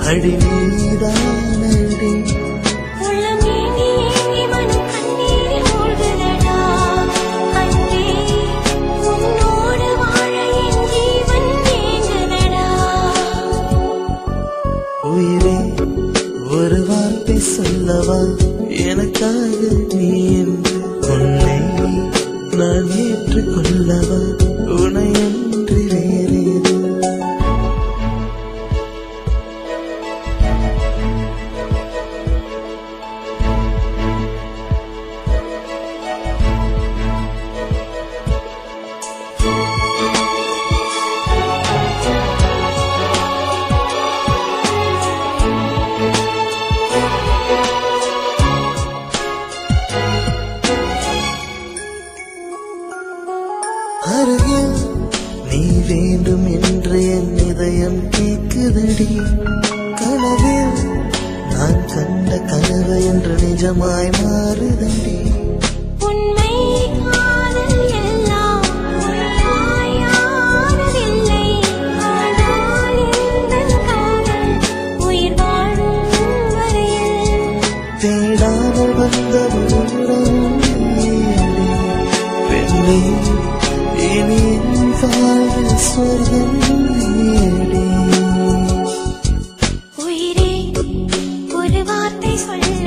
அடி நீதானடி உயிரே ஒரு வார்த்தை சொல்லவா எனக்காக நீ என்று உன்னை நான் ஏற்றுக்கொள்ளவா உனையன்றி வேறேது அருகில் நீ வேண்டும் என்று என் இதயம் கேட்குதடி கனவில் நான் கண்ட கனவு என்று நிஜமாய் மாறுதடி உண்மை காதல் எல்லாம் உண்மையானதில்லை ஆனால் எந்தன் காதல் உயிர் வாழும் வரையில் தேடாமல் வந்த பெண்ணே இனி வாழ்வில் சொர்க்கம் நீயடி உயிரே ஒரு வார்த்தை சொல்ல